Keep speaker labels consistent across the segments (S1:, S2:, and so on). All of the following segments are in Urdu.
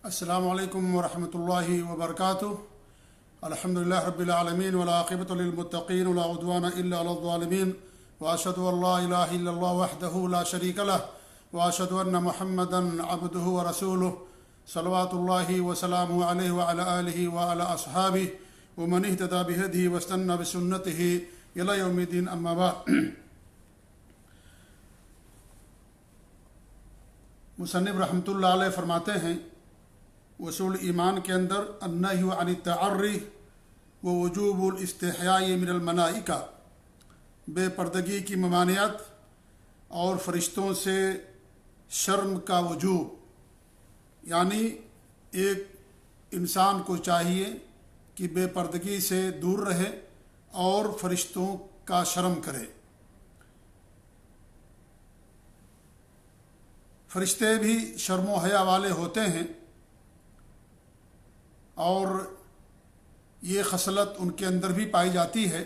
S1: السلام علیکم ورحمۃ اللہ وبرکاتہ۔ الحمدللہ رب العالمین والعاقبۃ للمتقین ولا عدوان الا علی الظالمین، واشهد ان لا الہ الا اللہ وحدہ لا شریک لہ، واشهد ان محمدا عبدہ ورسولہ، صلوات اللہ وسلامہ علیہ وعلی آلہ وعلی اصحابہ ومن اہتدی بہدیہ واستنى بسنتہ الی یوم الدین، اما بعد۔ مصنف رحمۃ اللہ علیہ فرماتے ہیں اصول ایمان کے اندر النہی عن التعری و وجوب الاستحیاء من الملائکہ، بے پردگی کی ممانعت اور فرشتوں سے شرم کا وجوب، یعنی ایک انسان کو چاہیے کہ بے پردگی سے دور رہے اور فرشتوں کا شرم کرے۔ فرشتے بھی شرم و حیا والے ہوتے ہیں اور یہ خصلت ان کے اندر بھی پائی جاتی ہے،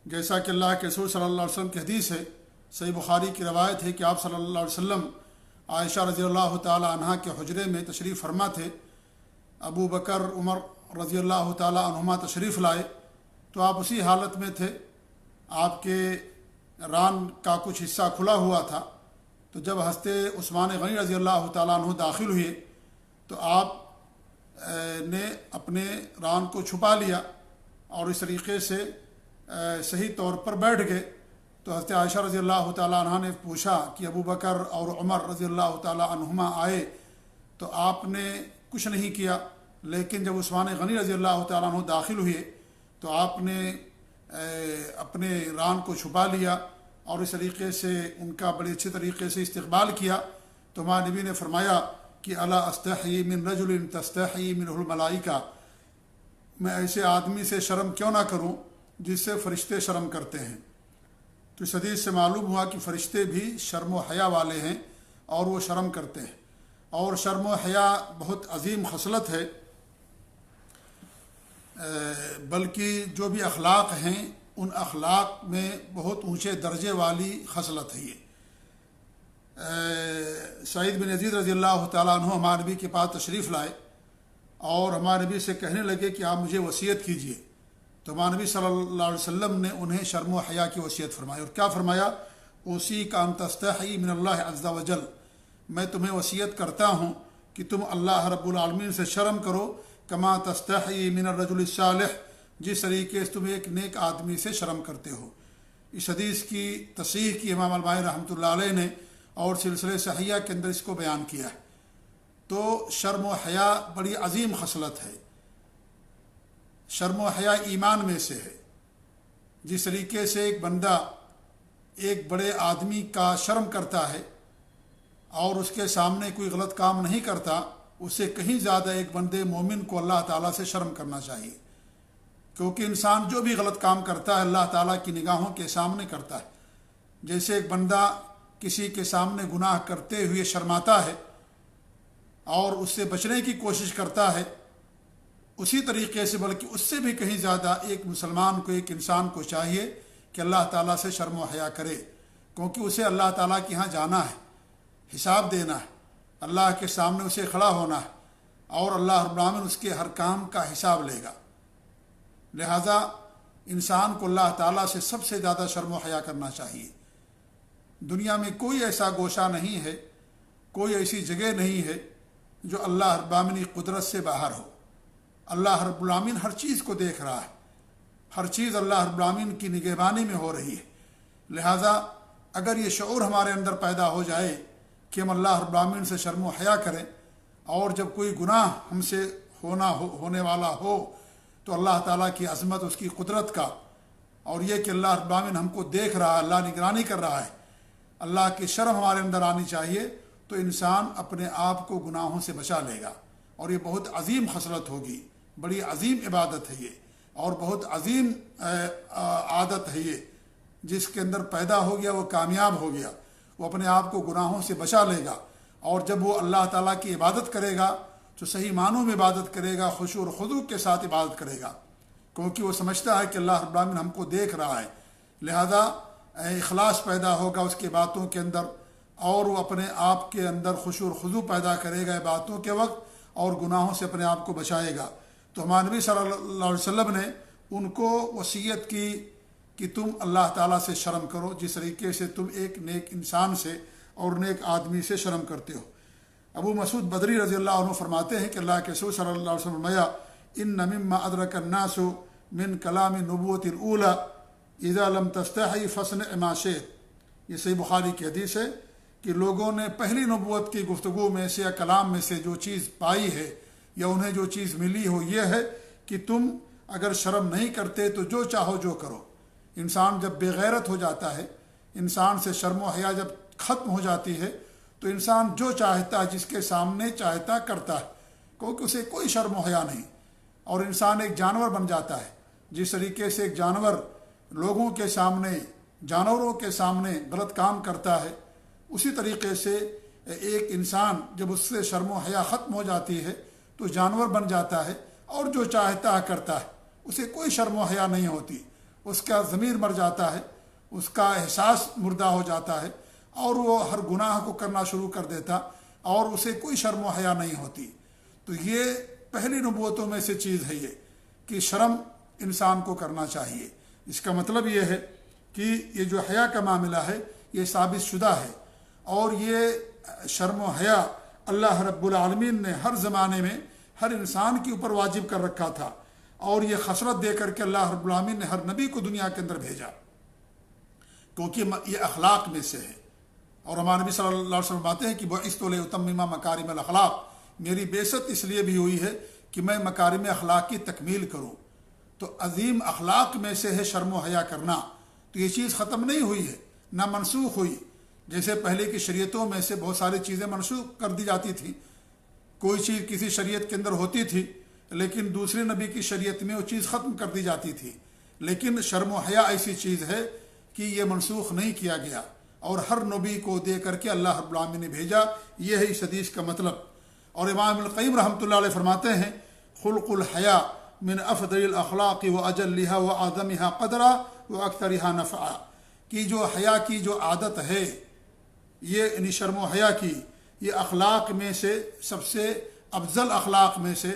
S1: جیسا کہ اللہ کے رسول صلی اللہ علیہ وسلم کی حدیث ہے، صحیح بخاری کی روایت ہے کہ آپ صلی اللہ علیہ وسلم عائشہ رضی اللہ تعالی عنہا کے حجرے میں تشریف فرما تھے۔ ابو بکر عمر رضی اللہ تعالی عنہما تشریف لائے تو آپ اسی حالت میں تھے، آپ کے ران کا کچھ حصہ کھلا ہوا تھا، تو جب حضرت عثمان غنی رضی اللہ تعالیٰ عنہ داخل ہوئے تو آپ نے اپنے ران کو چھپا لیا اور اس طریقے سے صحیح طور پر بیٹھ گئے۔ تو حضرت عائشہ رضی اللہ تعالیٰ عنہ نے پوچھا کہ ابو بکر اور عمر رضی اللہ تعالیٰ عنہما آئے تو آپ نے کچھ نہیں کیا، لیکن جب عثمان غنی رضی اللہ تعالیٰ عنہ داخل ہوئے تو آپ نے اپنے ران کو چھپا لیا اور اس طریقے سے ان کا بڑے اچھے طریقے سے استقبال کیا۔ تو ہمارے نبی نے فرمایا کہ الا استحی من رجل تستحی منہ الملائکہ، میں ایسے آدمی سے شرم کیوں نہ کروں جس سے فرشتے شرم کرتے ہیں۔ تو اس حدیث سے معلوم ہوا کہ فرشتے بھی شرم و حیا والے ہیں اور وہ شرم کرتے ہیں، اور شرم و حیا بہت عظیم خصلت ہے، بلکہ جو بھی اخلاق ہیں ان اخلاق میں بہت اونچے درجے والی خصلت ہے یہ۔ سعید بن یزید رضی اللہ تعالیٰ عنہ ہمارے نبی کے پاس تشریف لائے اور ہمارے نبی سے کہنے لگے کہ آپ مجھے وصیت کیجیے۔ تو ہمارے نبی صلی اللہ علیہ وسلم نے انہیں شرم و حیا کی وصیت فرمائی، اور کیا فرمایا؟ اوصیک ان تستحی من اللہ عز وجل، میں تمہیں وصیت کرتا ہوں کہ تم اللہ رب العالمین سے شرم کرو، کما تستحی من الرجل الصالح، جس طریقے سے تم ایک نیک آدمی سے شرم کرتے ہو۔ اس حدیث کی تصحیح کی امام البانی رحمۃ اللہ علیہ نے اور سلسلہ صحیحہ کے اندر اس کو بیان کیا ہے۔ تو شرم و حیا بڑی عظیم خصلت ہے، شرم و حیا ایمان میں سے ہے۔ جس طریقے سے ایک بندہ ایک بڑے آدمی کا شرم کرتا ہے اور اس کے سامنے کوئی غلط کام نہیں کرتا، اس سے کہیں زیادہ ایک بندے مومن کو اللہ تعالیٰ سے شرم کرنا چاہیے، کیونکہ انسان جو بھی غلط کام کرتا ہے اللہ تعالیٰ کی نگاہوں کے سامنے کرتا ہے۔ جیسے ایک بندہ کسی کے سامنے گناہ کرتے ہوئے شرماتا ہے اور اس سے بچنے کی کوشش کرتا ہے، اسی طریقے سے بلکہ اس سے بھی کہیں زیادہ ایک مسلمان کو، ایک انسان کو چاہیے کہ اللہ تعالیٰ سے شرم و حیا کرے، کیونکہ اسے اللہ تعالیٰ کے ہاں جانا ہے، حساب دینا ہے، اللہ کے سامنے اسے کھڑا ہونا ہے، اور اللہ رب العالمین اس کے ہر کام کا حساب لے گا۔ لہذا انسان کو اللہ تعالیٰ سے سب سے زیادہ شرم و حیا کرنا چاہیے۔ دنیا میں کوئی ایسا گوشہ نہیں ہے، کوئی ایسی جگہ نہیں ہے جو اللہ رب العالمین کی قدرت سے باہر ہو۔ اللہ رب العالمین ہر چیز کو دیکھ رہا ہے، ہر چیز اللہ رب العالمین کی نگہبانی میں ہو رہی ہے۔ لہذا اگر یہ شعور ہمارے اندر پیدا ہو جائے کہ ہم اللہ رب العالمین سے شرم و حیا کریں، اور جب کوئی گناہ ہم سے ہونے والا ہو تو اللہ تعالیٰ کی عظمت، اس کی قدرت کا، اور یہ کہ اللہ رب العالمین ہم کو دیکھ رہا ہے، اللہ نگرانی کر رہا ہے، اللہ کی شرم ہمارے اندر آنی چاہیے، تو انسان اپنے آپ کو گناہوں سے بچا لے گا، اور یہ بہت عظیم خصلت ہوگی، بڑی عظیم عبادت ہے یہ، اور بہت عظیم عادت ہے یہ۔ جس کے اندر پیدا ہو گیا وہ کامیاب ہو گیا، وہ اپنے آپ کو گناہوں سے بچا لے گا، اور جب وہ اللہ تعالیٰ کی عبادت کرے گا تو صحیح معنوں میں عبادت کرے گا، خشوع اور خضوع کے ساتھ عبادت کرے گا، کیونکہ وہ سمجھتا ہے کہ اللہ رب العالمین ہم کو دیکھ رہا ہے۔ لہذا اخلاص پیدا ہوگا اس کی باتوں کے اندر، اور وہ اپنے آپ کے اندر خشوع اور خضوع پیدا کرے گا باتوں کے وقت، اور گناہوں سے اپنے آپ کو بچائے گا۔ تو ہمارے نبی صلی اللہ علیہ وسلم نے ان کو وصیت کی کہ تم اللہ تعالیٰ سے شرم کرو جس طریقے سے تم ایک نیک انسان سے اور نیک آدمی سے شرم کرتے ہو۔ ابو مسعود بدری رضی اللہ عنہ فرماتے ہیں کہ اللہ کے رسول صلی اللہ علیہ وسلم فرمایا ان مما ادرک الناس من کلام نبوت الاولی اذا لم تستحی فاصنع ما شئت۔ یہ صحیح بخاری کی حدیث ہے کہ لوگوں نے پہلی نبوت کی گفتگو میں سے یا کلام میں سے جو چیز پائی ہے یا انہیں جو چیز ملی ہو یہ ہے کہ تم اگر شرم نہیں کرتے تو جو چاہو جو کرو۔ انسان جب بے غیرت ہو جاتا ہے، انسان سے شرم و حیا جب ختم ہو جاتی ہے تو انسان جو چاہتا ہے جس کے سامنے چاہتا کرتا ہے، کیونکہ اسے کوئی شرم و حیا نہیں، اور انسان ایک جانور بن جاتا ہے۔ جس طریقے سے ایک جانور لوگوں کے سامنے، جانوروں کے سامنے غلط کام کرتا ہے، اسی طریقے سے ایک انسان جب اس سے شرم و حیا ختم ہو جاتی ہے تو جانور بن جاتا ہے اور جو چاہتا ہے کرتا ہے، اسے کوئی شرم و حیا نہیں ہوتی، اس کا ضمیر مر جاتا ہے، اس کا احساس مردہ ہو جاتا ہے اور وہ ہر گناہ کو کرنا شروع کر دیتا اور اسے کوئی شرم و حیا نہیں ہوتی۔ تو یہ پہلی نبوتوں میں سے چیز ہے یہ کہ شرم انسان کو کرنا چاہیے۔ اس کا مطلب یہ ہے کہ یہ جو حیا کا معاملہ ہے یہ ثابت شدہ ہے، اور یہ شرم و حیا اللہ رب العالمین نے ہر زمانے میں ہر انسان کے اوپر واجب کر رکھا تھا، اور یہ خصلت دے کر کے اللہ رب العالمین نے ہر نبی کو دنیا کے اندر بھیجا، کیونکہ یہ اخلاق میں سے ہے۔ اور ہمارے نبی صلی اللہ علیہ وسلم فرماتے ہیں کہ بعثت لأتمم مکارم الاخلاق، میری بعثت اس لیے بھی ہوئی ہے کہ میں مکارم اخلاق کی تکمیل کروں۔ تو عظیم اخلاق میں سے ہے شرم و حیا کرنا۔ تو یہ چیز ختم نہیں ہوئی ہے، نہ منسوخ ہوئی، جیسے پہلے کی شریعتوں میں سے بہت ساری چیزیں منسوخ کر دی جاتی تھیں۔ کوئی چیز کسی شریعت کے اندر ہوتی تھی لیکن دوسرے نبی کی شریعت میں وہ چیز ختم کر دی جاتی تھی، لیکن شرم و حیا ایسی چیز ہے کہ یہ منسوخ نہیں کیا گیا، اور ہر نبی کو دے کر کے اللہ رب العالمین نے بھیجا۔ یہ ہے اس حدیث کا مطلب۔ اور امام ابن القیم رحمۃ اللہ علیہ فرماتے ہیں خلق الحیا من افضل الاخلاق واجلها واعظمها قدرا واکثرها نفعا، کہ جو حیا کی جو عادت ہے، یہ یعنی شرم و حیا کی، یہ اخلاق میں سے سب سے افضل اخلاق میں سے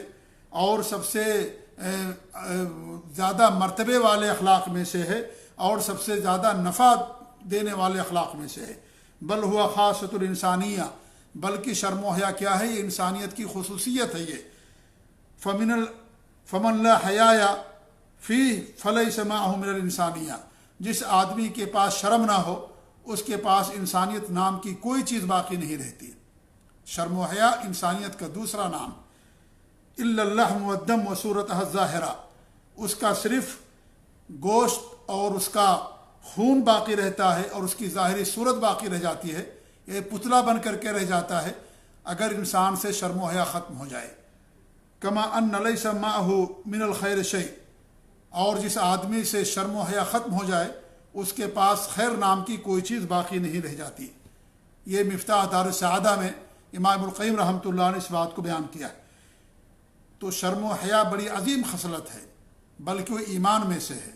S1: اور سب سے زیادہ مرتبے والے اخلاق میں سے ہے، اور سب سے زیادہ نفع دینے والے اخلاق میں سے ہے۔ بل ہوا خاصۃ الانسانیہ، بلکہ شرم و حیا کیا ہے؟ یہ انسانیت کی خصوصیت ہے۔ یہ فمن لا حیا فیہ فلیس معہ من الانسانیہ، جس آدمی کے پاس شرم نہ ہو اس کے پاس انسانیت نام کی کوئی چیز باقی نہیں رہتی۔ شرم و حیا انسانیت کا دوسرا نام۔ الا اللحم والدم وصورتها الظاہرہ، اس کا صرف گوشت اور اس کا خون باقی رہتا ہے اور اس کی ظاہری صورت باقی رہ جاتی ہے، یہ پتلا بن کر کے رہ جاتا ہے اگر انسان سے شرم و حیا ختم ہو جائے۔ کما ان لیس معہ من الخیر شیء، اور جس آدمی سے شرم و حیا ختم ہو جائے اس کے پاس خیر نام کی کوئی چیز باقی نہیں رہ جاتی۔ یہ مفتاح دار السعادہ میں امام القیم رحمۃ اللہ نے اس بات کو بیان کیا ہے۔ تو شرم و حیا بڑی عظیم خصلت ہے، بلکہ وہ ایمان میں سے ہے۔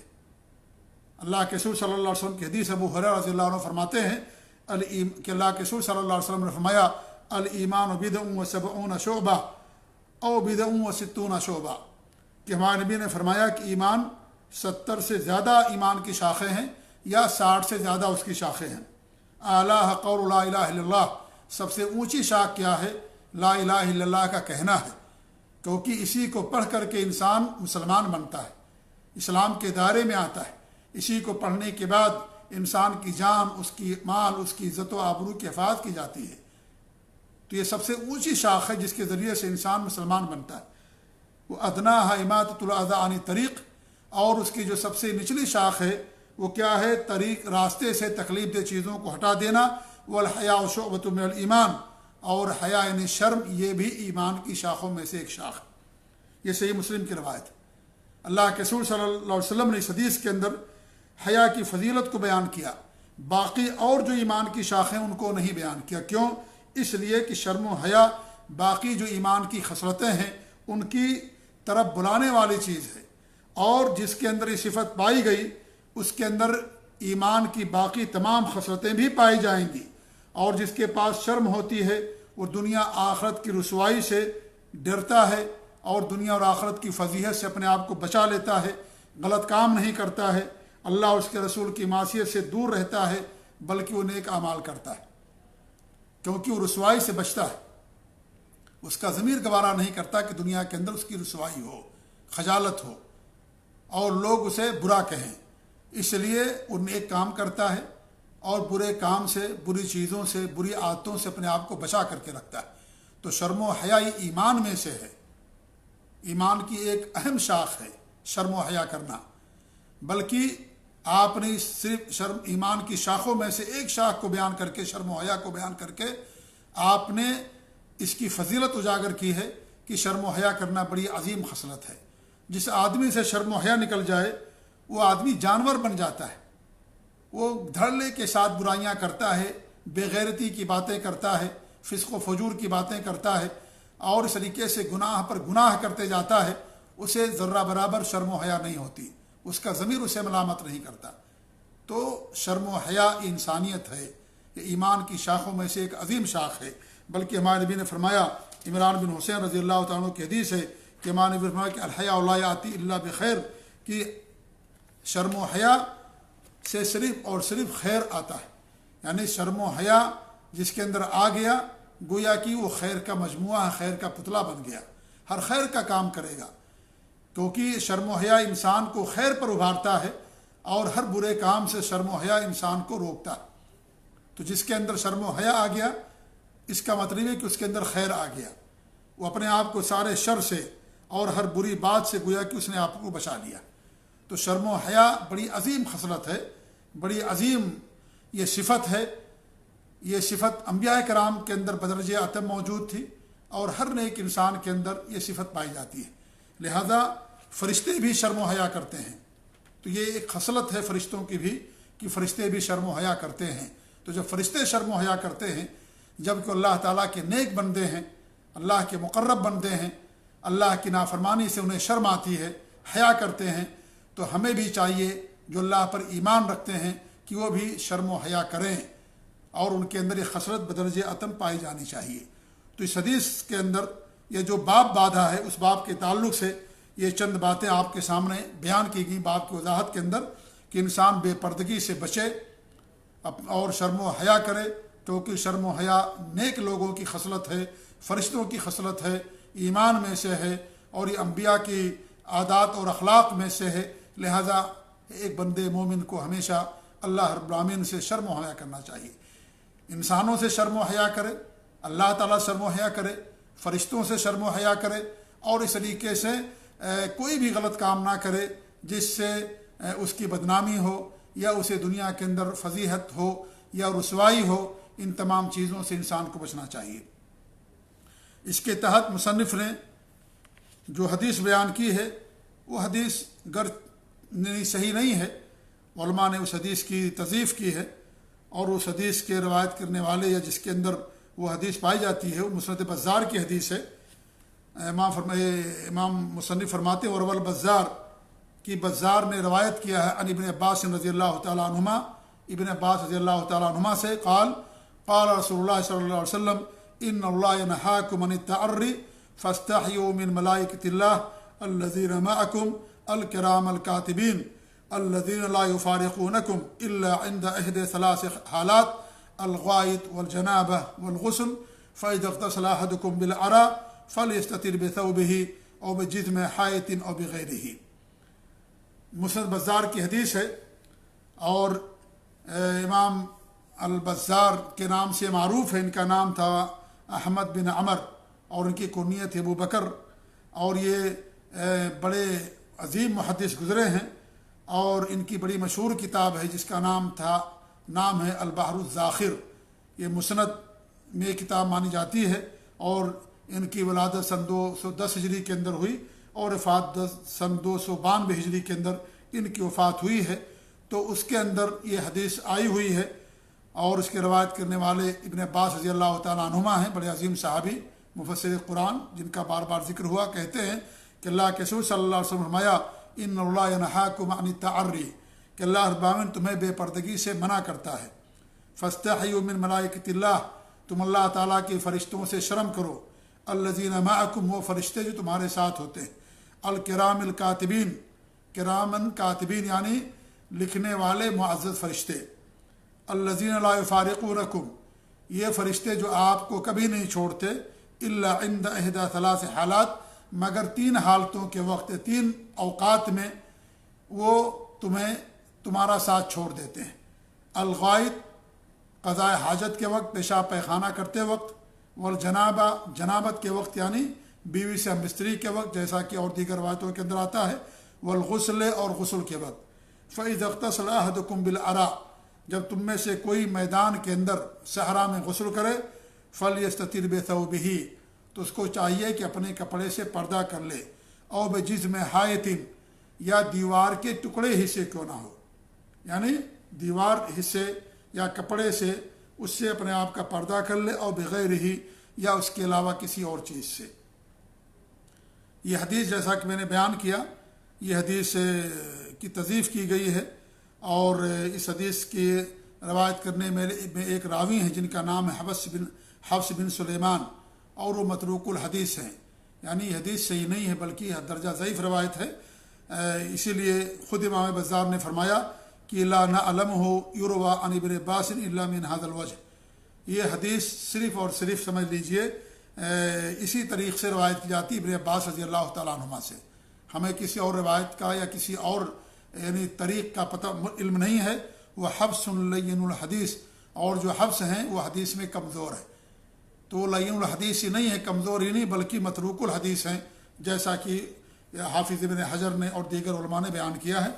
S1: اللہ کے رسول صلی اللہ علیہ وسلم کی حدیث ابو ہریرہ رضی اللہ عنہ فرماتے ہیں کہ اللہ کے رسول صلی اللہ علیہ وسلم نے فرمایا الایمان بدع و70 شعبہ او بدع و60 شعبہ، کہ ہمارے نبی نے فرمایا کہ ایمان 70 سے زیادہ ایمان کی شاخیں ہیں یا 60 سے زیادہ اس کی شاخیں ہیں۔ اعلیٰ قول لا الہ الا اللہ، سب سے اونچی شاخ کیا ہے؟ لا الہ الا اللہ کا کہنا ہے، کیونکہ اسی کو پڑھ کر کے انسان مسلمان بنتا ہے، اسلام کے دائرے میں آتا ہے۔ اسی کو پڑھنے کے بعد انسان کی جان، اس کی مال، اس کی عزت و آبرو کی حفاظت کی جاتی ہے۔ تو یہ سب سے اونچی شاخ ہے جس کے ذریعے سے انسان مسلمان بنتا ہے۔ وہ ادناہا اماطۃ الاذی عن الطریق، اور اس کی جو سب سے نچلی شاخ ہے وہ کیا ہے؟ طریق، راستے سے تکلیف دہ چیزوں کو ہٹا دینا۔ والحیاء شعبۃ من الایمان، اور حیا یعنی شرم یہ بھی ایمان کی شاخوں میں سے ایک شاخ ہے۔ یہ صحیح مسلم کی روایت ہے۔ اللہ کے رسول صلی اللہ علیہ وسلم نے اس حدیث کے اندر حیا کی فضیلت کو بیان کیا، باقی اور جو ایمان کی شاخیں ان کو نہیں بیان کیا۔ کیوں؟ اس لیے کہ شرم و حیا باقی جو ایمان کی خصلتیں ہیں ان کی طرف بلانے والی چیز ہے، اور جس کے اندر یہ صفت پائی گئی اس کے اندر ایمان کی باقی تمام خصلتیں بھی پائی جائیں گی، اور جس کے پاس شرم ہوتی ہے وہ دنیا آخرت کی رسوائی سے ڈرتا ہے اور دنیا اور آخرت کی فضیحت سے اپنے آپ کو بچا لیتا ہے، غلط کام نہیں کرتا ہے، اللہ اور اس کے رسول کی معصیت سے دور رہتا ہے، بلکہ وہ نیک اعمال کرتا ہے، کیونکہ وہ رسوائی سے بچتا ہے۔ اس کا ضمیر گوارا نہیں کرتا کہ دنیا کے اندر اس کی رسوائی ہو، خجالت ہو اور لوگ اسے برا کہیں، اس لیے وہ نیک کام کرتا ہے اور برے کام سے، بری چیزوں سے، بری عادتوں سے اپنے آپ کو بچا کر کے رکھتا ہے۔ تو شرم و حیا ایمان میں سے ہے، ایمان کی ایک اہم شاخ ہے شرم و حیا کرنا، بلکہ آپ نے صرف ایمان کی شاخوں میں سے ایک شاخ کو بیان کر کے، شرم و حیا کو بیان کر کے آپ نے اس کی فضیلت اجاگر کی ہے کہ شرم و حیا کرنا بڑی عظیم خصلت ہے۔ جس آدمی سے شرم و حیا نکل جائے وہ آدمی جانور بن جاتا ہے، وہ دھڑلے کے ساتھ برائیاں کرتا ہے، بے غیرتی کی باتیں کرتا ہے، فسق و فجور کی باتیں کرتا ہے اور اس طریقے سے گناہ پر گناہ کرتے جاتا ہے، اسے ذرہ برابر شرم و حیا نہیں ہوتی، اس کا ضمیر اسے ملامت نہیں کرتا۔ تو شرم و حیا انسانیت ہے، یہ ایمان کی شاخوں میں سے ایک عظیم شاخ ہے۔ بلکہ ہمارے نبی نے فرمایا، عمران بن حسین رضی اللہ تعالیٰ عنہ کی حدیث ہے کہ ہمارے نبی نے فرمایا کہ الحیاء لا یاتی الا بخیر، کہ شرم و حیا سے صرف اور صرف خیر آتا ہے، یعنی شرم و حیا جس کے اندر آ گیا گویا کہ وہ خیر کا مجموعہ، خیر کا پتلا بن گیا، ہر خیر کا کام کرے گا، کیونکہ شرم و حیا انسان کو خیر پر ابھارتا ہے اور ہر برے کام سے شرم و حیا انسان کو روکتا ہے۔ تو جس کے اندر شرم و حیا آ گیا اس کا مطلب ہے کہ اس کے اندر خیر آ گیا، وہ اپنے آپ کو سارے شر سے اور ہر بری بات سے گویا کہ اس نے آپ کو بچا لیا۔ تو شرم و حیا بڑی عظیم خصلت ہے، بڑی عظیم یہ صفت ہے۔ یہ صفت انبیاء کرام کے اندر بدرجہ اتم موجود تھی اور ہر نیک انسان کے اندر یہ صفت پائی جاتی ہے، لہذا فرشتے بھی شرم و حیا کرتے ہیں۔ تو یہ ایک خصلت ہے فرشتوں کی بھی کہ فرشتے بھی شرم و حیا کرتے ہیں۔ تو جب فرشتے شرم و حیا کرتے ہیں، جب کہ اللہ تعالیٰ کے نیک بندے ہیں، اللہ کے مقرب بندے ہیں، اللہ کی نافرمانی سے انہیں شرم آتی ہے، حیا کرتے ہیں، تو ہمیں بھی چاہیے جو اللہ پر ایمان رکھتے ہیں کہ وہ بھی شرم و حیا کریں اور ان کے اندر یہ خصلت بدرجہ اتم پائی جانی چاہیے۔ تو اس حدیث کے اندر یہ جو باب باندھا ہے اس باب کے تعلق سے یہ چند باتیں آپ کے سامنے بیان کی گئیں باب کی وضاحت کے اندر، کہ انسان بے پردگی سے بچے اور شرم و حیا کرے، کیونکہ شرم و حیا نیک لوگوں کی خصلت ہے، فرشتوں کی خصلت ہے، ایمان میں سے ہے اور یہ انبیاء کی عادات اور اخلاق میں سے ہے، لہذا ایک بندے مومن کو ہمیشہ اللہ رب العالمین سے شرم و حیا کرنا چاہیے۔ انسانوں سے شرم و حیا کرے، اللہ تعالیٰ شرم و حیا کرے، فرشتوں سے شرم و حیا کرے اور اس طریقے سے کوئی بھی غلط کام نہ کرے جس سے اس کی بدنامی ہو یا اسے دنیا کے اندر فضیحت ہو یا رسوائی ہو، ان تمام چیزوں سے انسان کو بچنا چاہیے۔ اس کے تحت مصنف نے جو حدیث بیان کی ہے وہ حدیث گر صحیح نہیں ہے، علماء نے اس حدیث کی تضعیف کی ہے اور اس حدیث کے روایت کرنے والے یا جس کے اندر وہ حدیث پائی جاتی ہے وہ مسند بزار کی حدیث ہے۔ امام مصنف فرماتے ہیں اور بزار کی بزار نے روایت کیا ہے عن ابن عباس رضی اللہ تعالیٰ عنہما، ابن عباس رضی اللہ تعالیٰ عنہما سے قال قال رسول اللہ صلی اللہ علیہ وسلم ان اللہ ینہاکم عن التعری فاستحیوا من ملائکۃ اللہ الذین معکم الکرام الکاتبین الذین لا یفارقونکم الا عند احد ثلاث حالات الغائط والجنابہ والغسل فاذا اغتسل احدکم بالعراء فلیستتر بثوبہ او بجزم حائط او بغیرہ۔ مسند بزار کی حدیث ہے اور امام البزار کے نام سے معروف ہے، ان کا نام تھا احمد بن عمر اور ان کی کنیت ابو بکر، اور یہ بڑے عظیم محدث گزرے ہیں اور ان کی بڑی مشہور کتاب ہے جس کا نام ہے البحر الزاخر، یہ مسند میں کتاب مانی جاتی ہے اور ان کی ولادت سن 210 ہجری کے اندر ہوئی اور وفات سن 292 ہجری کے اندر ان کی وفات ہوئی ہے۔ تو اس کے اندر یہ حدیث آئی ہوئی ہے اور اس کے روایت کرنے والے ابن عباس رضی اللہ تعالیٰ عنہما ہیں، بڑے عظیم صحابی مفسر قرآن جن کا بار بار ذکر ہوا، کہتے ہیں کہ اللہ کے رسول صلی اللہ علیہ وسلم فرمایا ان اللہ ینہاکم عن التعری، کہ اللہ رب العالمین تمہیں بے پردگی سے منع کرتا ہے، فاستحیوا من ملائکۃ اللہ، تم اللہ تعالیٰ کے فرشتوں سے شرم کرو، الذین معکم وہ فرشتے جو تمہارے ساتھ ہوتے ہیں، الکرام الکاتبین، کرامن کاتبین یعنی لکھنے والے معزز فرشتے، الذین لا یفارقونکم یہ فرشتے جو آپ کو کبھی نہیں چھوڑتے، الا عند احدی ثلاث حالات مگر 3 حالتوں کے وقت، 3 اوقات میں وہ تمہارا ساتھ چھوڑ دیتے ہیں، الغائط قضاء حاجت کے وقت، پیشاب پیخانہ کرتے وقت، والجنابہ جنابت کے وقت یعنی بیوی سے ہم بستری کے وقت جیسا کہ اور دیگر روایتوں کے اندر آتا ہے، والغسل اور غسل کے وقت۔ فَإِذَا اغْتَسَلَ أَحَدُكُمْ بِالْعَرَاءِ جب تم میں سے کوئی میدان کے اندر صحرا میں غسل کرے، فَلْيَسْتَتِرْ بِثَوْبِهِ تو اس کو چاہیے کہ اپنے کپڑے سے پردہ کر لے، او بجزم حائط یا دیوار کے ٹکڑے حصے کیوں نہ ہو، یعنی دیوار حصے یا کپڑے سے اس سے اپنے آپ کا پردہ کر لے، اور بغیر ہی یا اس کے علاوہ کسی اور چیز سے۔ یہ حدیث جیسا کہ میں نے بیان کیا، یہ حدیث کی تضعیف کی گئی ہے، اور اس حدیث کی روایت کرنے میں ایک راوی ہیں جن کا نام ہے حفص بن سلیمان، اور وہ متروک الحدیث ہیں، یعنی یہ حدیث صحیح نہیں ہے بلکہ یہ درجہ ضعیف روایت ہے۔ اسی لیے خود امام بزار نے فرمایا کہ لا نعلمہ یروی عن ابن عباس الا من هذا الوجه، یہ حدیث صرف اور صرف سمجھ لیجئے اسی طریق سے روایت کی جاتی ابن عباس رضی اللہ تعالیٰ عنہما سے، ہمیں کسی اور روایت کا یا کسی اور یعنی طریق کا پتہ علم نہیں ہے۔ وہ حفص لین الحدیث، اور جو حفص ہیں وہ حدیث میں کمزور ہے، تو وہ لین الحدیث ہی نہیں ہے، کمزور ہی نہیں بلکہ متروک الحدیث ہیں، جیسا کہ حافظ ابن حجر نے اور دیگر علماء نے بیان کیا ہے۔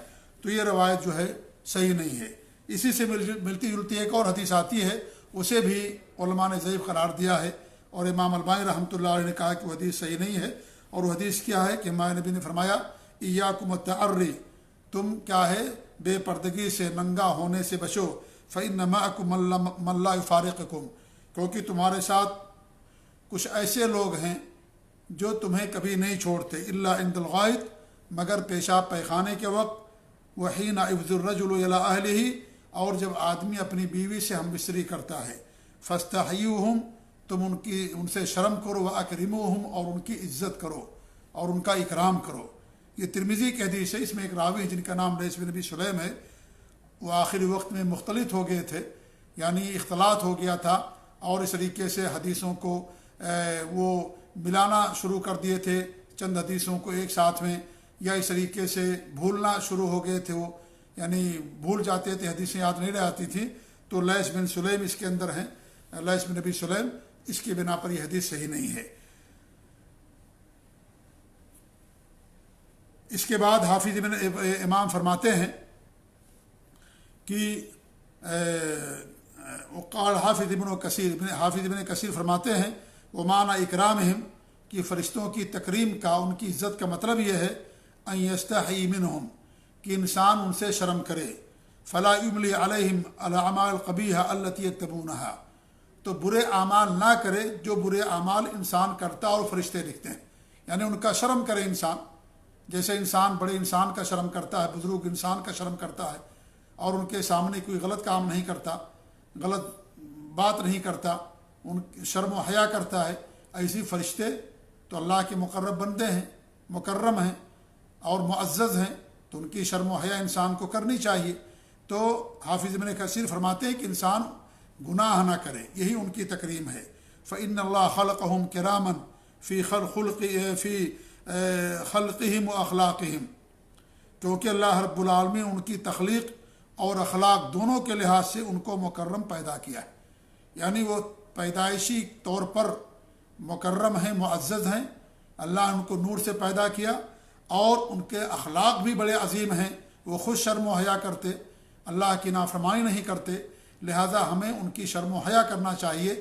S1: تو یہ روایت جو ہے صحیح نہیں ہے۔ اسی سے ملتی جلتی ایک اور حدیث آتی ہے، اسے بھی علماء نے ضعیف قرار دیا ہے، اور امام البانی رحمۃ اللہ علیہ نے کہا کہ وہ حدیث صحیح نہیں ہے۔ اور وہ حدیث کیا ہے کہ ہمارے نبی نے فرمایا ایاکم التعری تم کیا ہے بے پردگی سے، ننگا ہونے سے بچو، فإن معکم من لا یفارقکم کیونکہ تمہارے ساتھ کچھ ایسے لوگ ہیں جو تمہیں کبھی نہیں چھوڑتے، الا عند الغائط مگر پیشاب پیخانے کے وقت، وحین یفضی الرجل الی اہلہ اور جب آدمی اپنی بیوی سے ہم بستری کرتا ہے، فاستحیوہم تم ان سے شرم کرو، واکرموہم اور ان کی عزت کرو اور ان کا اکرام کرو۔ یہ ترمذی کی حدیث ہے، اس میں ایک راوی ہے جن کا نام لیث بن ابی سلیم ہے، وہ آخری وقت میں مختلط ہو گئے تھے، یعنی اختلاط ہو گیا تھا، اور اس طریقے سے حدیثوں کو وہ ملانا شروع کر دیے تھے، چند حدیثوں کو ایک ساتھ میں، یا اس طریقے سے بھولنا شروع ہو گئے تھے، وہ یعنی بھول جاتے تھے، حدیثیں یاد نہیں رہتی تھیں۔ تو لیث بن سلیم اس کے اندر ہیں، لیث بن ابی سلیم، اس کی بنا پر یہ حدیث صحیح نہیں ہے۔ اس کے بعد حافظ ابن امام فرماتے ہیں کہ وقال حافظ ابن کثیر فرماتے ہیں وہ معنی اکرامہم کہ فرشتوں کی تکریم کا، ان کی عزت کا مطلب یہ ہے ان یستحی منہم کہ انسان ان سے شرم کرے، فلا یملی علیہم الاعمال القبیحہ التی یکتبونہا تو برے اعمال نہ کرے جو برے اعمال انسان کرتا اور فرشتے لکھتے ہیں، یعنی ان کا شرم کرے انسان، جیسے انسان بڑے انسان کا شرم کرتا ہے، بزرگ انسان کا شرم کرتا ہے، اور ان کے سامنے کوئی غلط کام نہیں کرتا، غلط بات نہیں کرتا، ان شرم و حیا کرتا ہے، ایسی فرشتے تو اللہ کے مقرب بندے ہیں، مکرم ہیں اور معزز ہیں، تو ان کی شرم و حیا انسان کو کرنی چاہیے۔ تو حافظ ابن کثیر فرماتے ہیں کہ انسان گناہ نہ کرے، یہی ان کی تکریم ہے۔ فإن اللہ خلقہم کراما فی خلقہم و اخلاقہم کیونکہ اللہ رب العالمین ان کی تخلیق اور اخلاق دونوں کے لحاظ سے ان کو مکرم پیدا کیا ہے، یعنی وہ پیدائشی طور پر مکرم ہیں، معزز ہیں، اللہ نے ان کو نور سے پیدا کیا، اور ان کے اخلاق بھی بڑے عظیم ہیں، وہ خود شرم و حیا کرتے، اللہ کی نافرمانی نہیں کرتے، لہذا ہمیں ان کی شرم و حیا کرنا چاہیے۔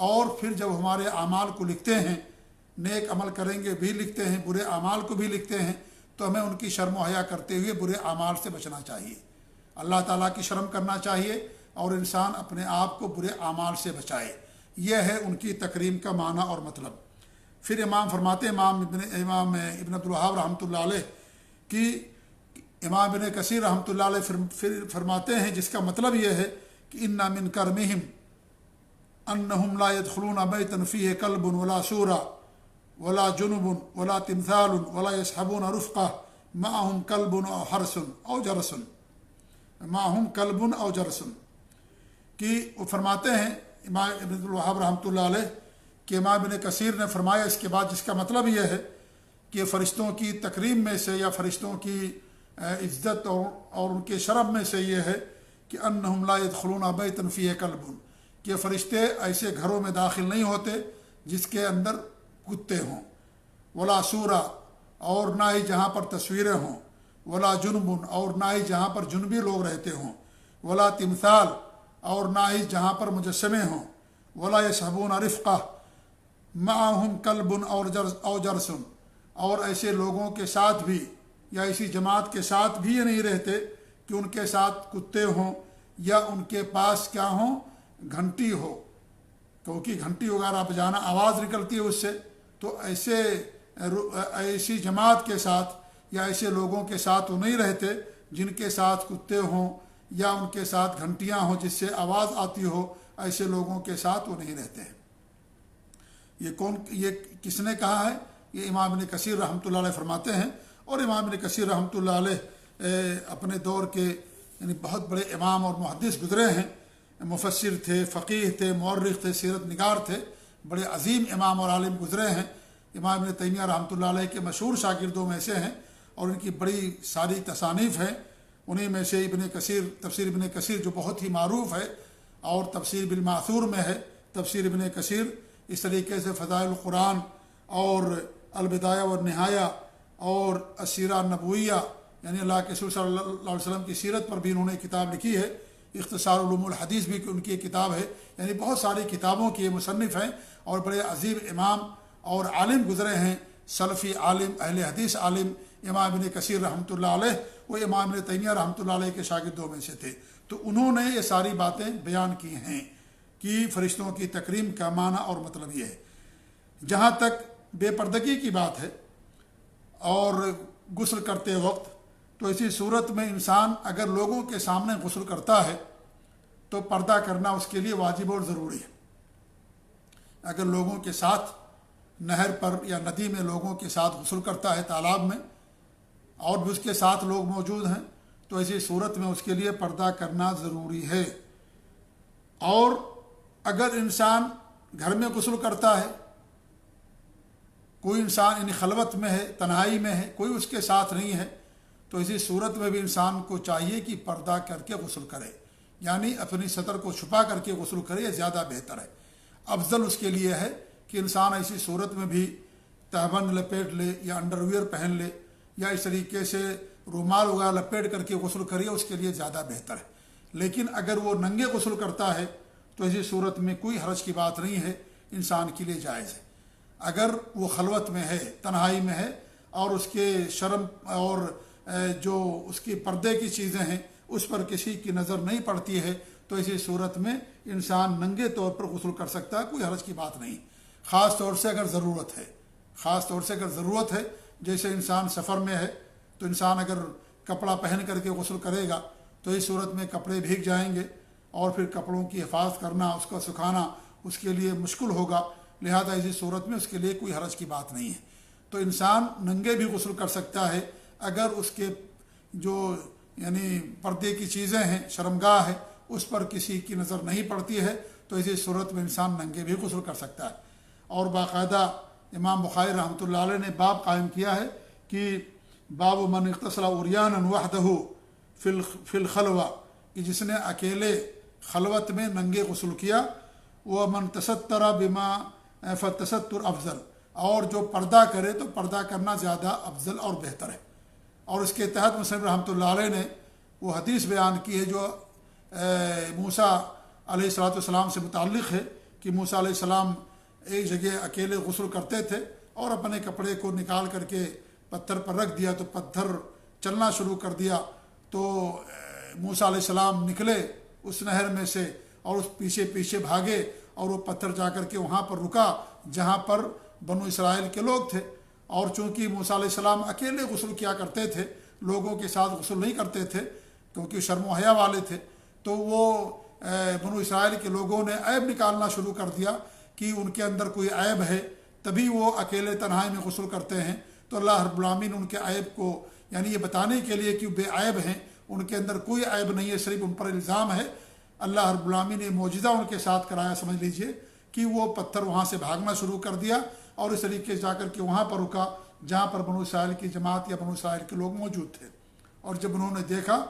S1: اور پھر جب ہمارے اعمال کو لکھتے ہیں، نیک عمل کریں گے بھی لکھتے ہیں، برے اعمال کو بھی لکھتے ہیں، تو ہمیں ان کی شرم و حیا کرتے ہوئے برے اعمال سے بچنا چاہیے، اللہ تعالیٰ کی شرم کرنا چاہیے، اور انسان اپنے آپ کو برے اعمال سے بچائے۔ یہ ہے ان کی تکریم کا معنی اور مطلب۔ پھر امام فرماتے ہیں، امام ابن عبد الوہاب رحمۃ اللہ علیہ کہ امام ابن کثیر رحمۃ اللہ علیہ پھر فرماتے ہیں جس کا مطلب یہ ہے کہ ان من کرمہم انہم لا يدخلون بیتا فیہ کلب ولا سورہ ولا جنب ولا تمثال ولا يسحبون رفقه معهم كلب أو حرس أو جرس معهم كلب أو جرس کہ وہ فرماتے ہیں امام ابن الوہاب رحمۃ اللہ علیہ کہ امام ابن کثیر نے فرمایا اس کے بعد، جس کا مطلب یہ ہے کہ فرشتوں کی تکریم میں سے یا فرشتوں کی عزت اور ان کے شرف میں سے یہ ہے کہ انہم لا يدخلون بیتا فیہ کلب، کہ فرشتے ایسے گھروں میں داخل نہیں ہوتے جس کے اندر کتے ہوں، ولا سورہ، اور نہ ہی جہاں پر تصویریں ہوں، ولا جنب، اور نہ ہی جہاں پر جنبی لوگ رہتے ہوں، ولا تمثال، اور نہ ہی جہاں پر مجسمے ہوں، ولا یصحبون رفقہ معہم کلب او جرس، اور ایسے لوگوں کے ساتھ بھی یا ایسی جماعت کے ساتھ بھی یہ نہیں رہتے کہ ان کے ساتھ کتے ہوں یا ان کے پاس کیا ہوں، گھنٹی ہو، کیونکہ گھنٹی وغیرہ بجانا آواز نکلتی ہے اس سے، تو ایسی جماعت کے ساتھ یا ایسے لوگوں کے ساتھ وہ نہیں رہتے جن کے ساتھ کتے ہوں یا ان کے ساتھ گھنٹیاں ہوں جس سے آواز آتی ہو، ایسے لوگوں کے ساتھ وہ نہیں رہتے ہیں۔ یہ کس نے کہا ہے؟ یہ امام ابن کثیر رحمۃ اللہ علیہ فرماتے ہیں، اور امام ابن کثیر رحمۃ اللہ علیہ اپنے دور کے یعنی بہت بڑے امام اور محدث گزرے ہیں، مفسر تھے، فقیہ تھے، مورخ تھے، سیرت نگار تھے، بڑے عظیم امام اور عالم گزرے ہیں۔ امام ابن تیمیہ رحمۃ اللہ علیہ کے مشہور شاگردوں میں سے ہیں اور ان کی بڑی ساری تصانیف ہیں، انہی میں سے ابن کثیر، تفسیر ابن کثیر جو بہت ہی معروف ہے، اور تفسیر بالماثور میں ہے تفسیر ابن کثیر، اس طریقے سے فضائل القرآن اور البدایہ والنہایہ اور السیرہ النبویہ، یعنی اللہ کے رسول صلی اللہ علیہ وسلم کی سیرت پر بھی انہوں نے کتاب لکھی ہے، اختصار علوم الحدیث بھی ان کی کتاب ہے، یعنی بہت ساری کتابوں کے مصنف ہیں اور بڑے عظیم امام اور عالم گزرے ہیں، سلفی عالم، اہل حدیث عالم۔ امام ابن کثیر رحمۃ اللہ علیہ وہ امام ابن تیمیہ رحمۃ اللہ علیہ کے شاگردوں میں سے تھے، تو انہوں نے یہ ساری باتیں بیان کی ہیں کہ فرشتوں کی تکریم کا معنی اور مطلب یہ ہے۔ جہاں تک بے پردگی کی بات ہے اور غسل کرتے وقت، تو اسی صورت میں انسان اگر لوگوں کے سامنے غسل کرتا ہے تو پردہ کرنا اس کے لیے واجب اور ضروری ہے۔ اگر لوگوں کے ساتھ نہر پر یا ندی میں لوگوں کے ساتھ غسل کرتا ہے، تالاب میں، اور بھی اس کے ساتھ لوگ موجود ہیں، تو ایسی صورت میں اس کے لیے پردہ کرنا ضروری ہے۔ اور اگر انسان گھر میں غسل کرتا ہے، کوئی انسان ان خلوت میں ہے، تنہائی میں ہے، کوئی اس کے ساتھ نہیں ہے، تو اسی صورت میں بھی انسان کو چاہیے کہ پردہ کر کے غسل کرے، یعنی اپنی سطر کو چھپا کر کے غسل کرے، یہ زیادہ بہتر ہے۔ افضل اس کے لیے ہے کہ انسان ایسی صورت میں بھی تہبند لپیٹ لے یا انڈر ویئر پہن لے یا اس طریقے سے رومال وغیرہ لپیٹ کر کے غسل کرے، اس کے لیے زیادہ بہتر ہے۔ لیکن اگر وہ ننگے غسل کرتا ہے تو ایسی صورت میں کوئی حرج کی بات نہیں ہے، انسان کے لیے جائز ہے۔ اگر وہ خلوت میں ہے، تنہائی میں ہے، اور اس کے شرم اور جو اس کی پردے کی چیزیں ہیں اس پر کسی کی نظر نہیں پڑتی ہے، تو اسی صورت میں انسان ننگے طور پر غسل کر سکتا ہے، کوئی حرج کی بات نہیں۔ خاص طور سے اگر ضرورت ہے، جیسے انسان سفر میں ہے تو انسان اگر کپڑا پہن کر کے غسل کرے گا تو اس صورت میں کپڑے بھیگ جائیں گے اور پھر کپڑوں کی حفاظت کرنا، اس کا سکھانا اس کے لیے مشکل ہوگا، لہذا اسی صورت میں اس کے لیے کوئی حرج کی بات نہیں ہے۔ تو انسان ننگے بھی غسل کر سکتا ہے اگر اس کے جو یعنی پردے کی چیزیں ہیں، شرمگاہ ہے، اس پر کسی کی نظر نہیں پڑتی ہے، تو اسی صورت میں انسان ننگے بھی غسل کر سکتا ہے۔ اور باقاعدہ امام بخاری رحمۃ اللہ علیہ نے باب قائم کیا ہے کہ باب من اغتسل عریانا وحدہ فی الخلوہ، کہ جس نے اکیلے خلوت میں ننگے غسل کیا، وہ من تستر بما فالتستر افضل، اور جو پردہ کرے تو پردہ کرنا زیادہ افضل اور بہتر ہے۔ اور اس کے تحت مصنف رحمۃ اللہ علیہ نے وہ حدیث بیان کی ہے جو موسیٰ علیہ الصلوۃ والسلام سے متعلق ہے کہ موسیٰ علیہ السلام ایک جگہ اکیلے غسل کرتے تھے اور اپنے کپڑے کو نکال کر کے پتھر پر رکھ دیا تو پتھر چلنا شروع کر دیا، تو موسیٰ علیہ السلام نکلے اس نہر میں سے اور اس پیچھے پیچھے بھاگے، اور وہ پتھر جا کر کے وہاں پر رکا جہاں پر بنو اسرائیل کے لوگ تھے، اور چونکہ موسیٰ علیہ السلام اکیلے غسل کیا کرتے تھے، لوگوں کے ساتھ غسل نہیں کرتے تھے کیونکہ شرم و حیا والے تھے، تو وہ بنو اسرائیل کے لوگوں نے عیب نکالنا شروع کر دیا کہ ان کے اندر کوئی عیب ہے تبھی وہ اکیلے تنہائی میں غسل کرتے ہیں۔ تو اللہ رب العالمین ان کے عیب کو یعنی یہ بتانے کے لیے کہ بے عیب ہیں، ان کے اندر کوئی عیب نہیں ہے، صرف ان پر الزام ہے۔ اللہ رب العالمین نے معجزہ ان کے ساتھ کرایا، سمجھ لیجئے کہ وہ پتھر وہاں سے بھاگنا شروع کر دیا اور اس طریقے سے جا کر کے وہاں پر رکا جہاں پر بنو اسرائیل کی جماعت یا بنو اسرائیل کے لوگ موجود تھے۔ اور جب انہوں نے دیکھا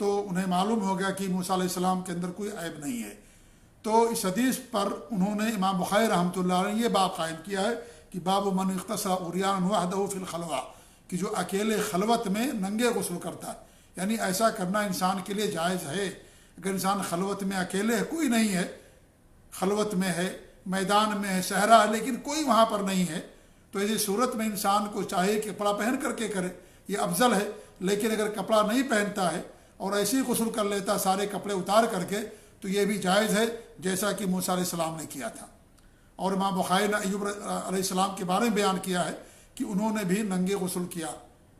S1: تو انہیں معلوم ہو گیا کہ موسیٰ علیہ السلام کے اندر کوئی عیب نہیں ہے۔ تو اس حدیث پر انہوں نے امام بخاری رحمۃ اللہ علیہ نے یہ باب قائم کیا ہے کہ باب من اغتسل عریانا وحدہ فی الخلوہ، کہ جو اکیلے خلوت میں ننگے غسل کرتا ہے، یعنی ایسا کرنا انسان کے لیے جائز ہے۔ اگر انسان خلوت میں اکیلے ہے، کوئی نہیں ہے، خلوت میں ہے، میدان میں ہے، صحرا ہے، لیکن کوئی وہاں پر نہیں ہے، تو ایسی صورت میں انسان کو چاہیے کہ کپڑا پہن کر کے کرے، یہ افضل ہے۔ لیکن اگر کپڑا نہیں پہنتا ہے اور ایسے ہی غسل کر لیتا سارے کپڑے اتار کر کے، تو یہ بھی جائز ہے جیسا کہ موسیٰ علیہ السلام نے کیا تھا۔ اور امام بخاری نے ایوب علیہ السلام کے بارے میں بیان کیا ہے کہ انہوں نے بھی ننگے غسل کیا۔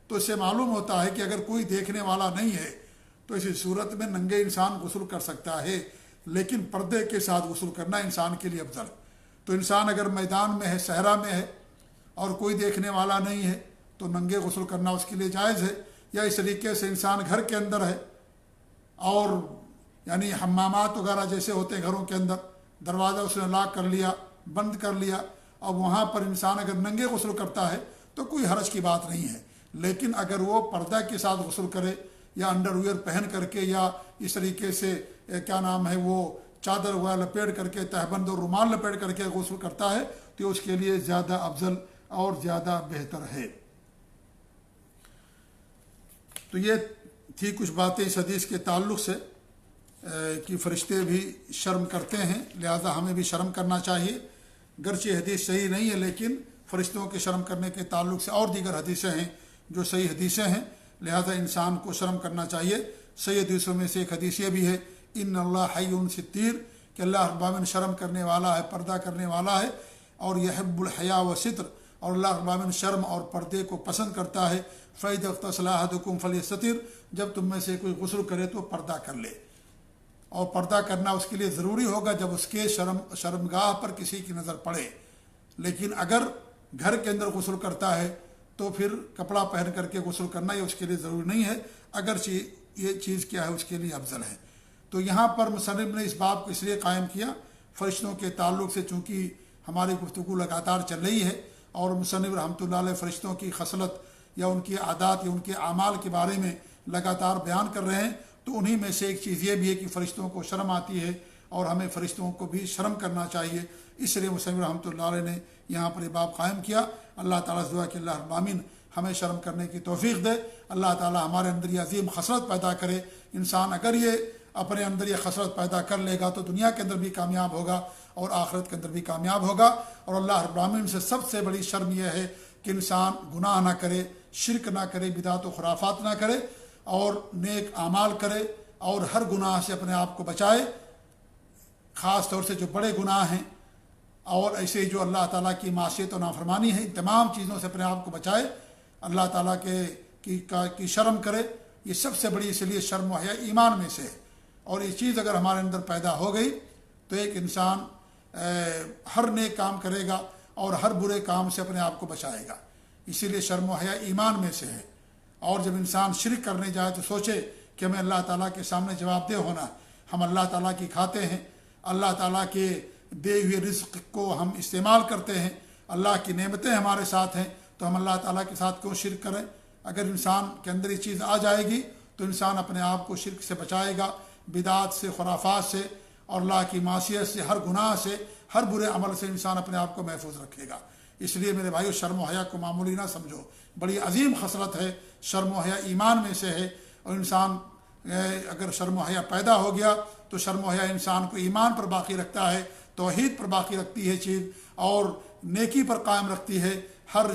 S1: تو اس سے معلوم ہوتا ہے کہ اگر کوئی دیکھنے والا نہیں ہے تو اسی صورت میں ننگے انسان غسل کر سکتا ہے، لیکن پردے کے ساتھ غسل کرنا انسان کے لیے افضل ہے۔ تو انسان اگر میدان میں ہے، صحرا میں ہے اور کوئی دیکھنے والا نہیں ہے تو ننگے غسل کرنا اس کے لیے جائز ہے۔ یا اس طریقے سے انسان گھر کے اندر ہے اور یعنی حمامات وغیرہ جیسے ہوتے ہیں گھروں کے اندر، دروازہ اس نے لاک کر لیا، بند کر لیا، اور وہاں پر انسان اگر ننگے غسل کرتا ہے تو کوئی حرج کی بات نہیں ہے۔ لیکن اگر وہ پردہ کے ساتھ غسل کرے یا انڈر ویئر پہن کر کے یا اس طریقے سے کیا نام ہے وہ چادر وغیرہ لپیٹ کر کے، تہبند اور رومال لپیٹ کر کے غسل کرتا ہے تو اس کے لیے زیادہ افضل اور زیادہ بہتر ہے۔ تو یہ تھی کچھ باتیں اس حدیث کے تعلق سے کہ فرشتے بھی شرم کرتے ہیں، لہذا ہمیں بھی شرم کرنا چاہیے۔ گرچہ حدیث صحیح نہیں ہے لیکن فرشتوں کے شرم کرنے کے تعلق سے اور دیگر حدیثیں ہیں جو صحیح حدیثیں ہیں، لہذا انسان کو شرم کرنا چاہیے۔ صحیح حدیثوں میں سے ایک حدیث یہ بھی ہے ان اللہ حی ستیر، کہ اللہ رب العالمین شرم کرنے والا ہے، پردہ کرنے والا ہے، اور یحب الحیا و ستر، اور اللہ رب العالمین شرم اور پردے کو پسند کرتا ہے۔ فَإِذَا اغْتَسَلَ أَحَدُكُمْ فَلْيَسْتَتِرْ، جب تم میں سے کوئی غسل کرے تو پردہ کر لے، اور پردہ کرنا اس کے لیے ضروری ہوگا جب اس کے شرمگاہ پر کسی کی نظر پڑے۔ لیکن اگر گھر کے اندر غسل کرتا ہے تو پھر کپڑا پہن کر کے غسل کرنا یہ اس کے لیے ضروری نہیں ہے، اگرچہ یہ چیز کیا ہے اس کے لیے افضل ہے۔ تو یہاں پر مصنف نے اس باب کو اس لیے قائم کیا فرشتوں کے تعلق سے، چونکہ ہماری گفتگو لگاتار چل رہی ہے اور مصنف رحمۃ اللہ علیہ فرشتوں کی خصلت یا ان کی عادات یا ان کے اعمال کے بارے میں لگاتار بیان کر رہے ہیں، تو انہی میں سے ایک چیز یہ بھی ہے کہ فرشتوں کو شرم آتی ہے اور ہمیں فرشتوں کو بھی شرم کرنا چاہیے۔ اس لیے مصنف رحمۃ اللہ علیہ نے یہاں پر یہ باب قائم کیا۔ اللہ تعالیٰ سے دعا کہ اللہ رب العالمین ہمیں شرم کرنے کی توفیق دے، اللہ تعالیٰ ہمارے اندر یہ عظیم خصلت پیدا کرے۔ انسان اگر یہ اپنے اندر یہ خصلت پیدا کر لے گا تو دنیا کے اندر بھی کامیاب ہوگا اور آخرت کے اندر بھی کامیاب ہوگا۔ اور اللہ رب العالمین سے سب سے بڑی شرم یہ ہے کہ انسان گناہ نہ کرے، شرک نہ کرے، بدعت و خرافات نہ کرے، اور نیک اعمال کرے اور ہر گناہ سے اپنے آپ کو بچائے، خاص طور سے جو بڑے گناہ ہیں اور ایسے جو اللہ تعالیٰ کی معصیت و نافرمانی ہے، ان تمام چیزوں سے اپنے آپ کو بچائے، اللہ تعالیٰ کی شرم کرے۔ یہ سب سے بڑی اس لیے شرم و حیا ایمان میں سے ہے، اور یہ چیز اگر ہمارے اندر پیدا ہو گئی تو ایک انسان ہر نیک کام کرے گا اور ہر برے کام سے اپنے آپ کو بچائے گا۔ اسی لیے شرم و حیا ایمان میں سے ہے۔ اور جب انسان شرک کرنے جائے تو سوچے کہ ہمیں اللہ تعالیٰ کے سامنے جواب دہ ہونا ہے، ہم اللہ تعالیٰ کی کھاتے ہیں، اللہ تعالیٰ کے دے ہوئے رزق کو ہم استعمال کرتے ہیں، اللہ کی نعمتیں ہمارے ساتھ ہیں، تو ہم اللہ تعالیٰ کے ساتھ کیوں شرک کریں؟ اگر انسان کے اندر یہ چیز آ جائے گی تو انسان اپنے آپ کو شرک سے بچائے گا، بدعات سے، خرافات سے، اور اللہ کی معصیت سے، ہر گناہ سے، ہر برے عمل سے انسان اپنے آپ کو محفوظ رکھے گا۔ اس لیے میرے بھائیو شرم و حیا کو معمولی نہ سمجھو، بڑی عظیم خصلت ہے، شرم و حیا ایمان میں سے ہے۔ اور انسان اگر شرم و حیا پیدا ہو گیا تو شرم و حیا انسان کو ایمان پر باقی رکھتا ہے، توحید پر باقی رکھتی ہے چیز، اور نیکی پر قائم رکھتی ہے، ہر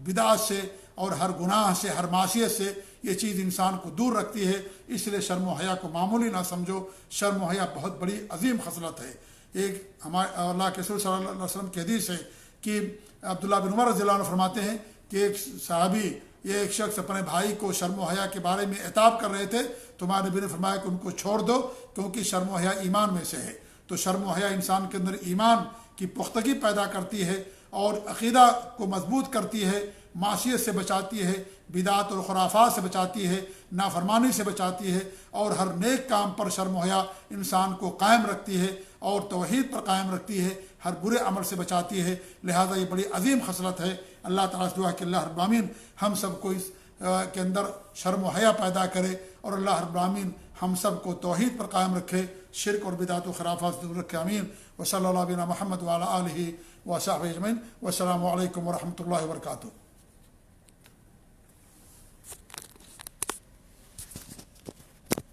S1: بدعت سے اور ہر گناہ سے، ہر معصیت سے یہ چیز انسان کو دور رکھتی ہے۔ اس لیے شرم و حیا کو معمولی نہ سمجھو، شرم و حیا بہت بڑی عظیم خصلت ہے۔ ایک ہمارے اللہ کے رسول صلی اللہ علیہ وسلم کی حدیث ہے کہ عبداللہ بن عمر رضی اللہ عنہ فرماتے ہیں کہ ایک صحابی ایک شخص اپنے بھائی کو شرم و حیا کے بارے میں عتاب کر رہے تھے، تو ہمارے نبی نے فرمایا کہ ان کو چھوڑ دو، کیونکہ شرم و حیا ایمان میں سے ہے۔ تو شرم و حیا انسان کے اندر ایمان کی پختگی پیدا کرتی ہے اور عقیدہ کو مضبوط کرتی ہے، معصیت سے بچاتی ہے، بدعات اور خرافات سے بچاتی ہے، نافرمانی سے بچاتی ہے، اور ہر نیک کام پر شرم و حیا انسان کو قائم رکھتی ہے اور توحید پر قائم رکھتی ہے، ہر برے عمل سے بچاتی ہے۔ لہذا یہ بڑی عظیم خصلت ہے۔ اللہ تعالیٰ سے دعا کہ اللہ رب العالمین ہم سب کو اس کے اندر شرم و حیا پیدا کرے، اور اللہ رب العالمین ہم سب کو توحید پر قائم رکھے، شرک اور بدعت و خرافات سے دور رکھے، آمین۔ وصلی اللہ علیہ محمد وعلی آلہ وصحبہ اجمعین، والسلام علیکم ورحمۃ اللہ وبرکاتہ۔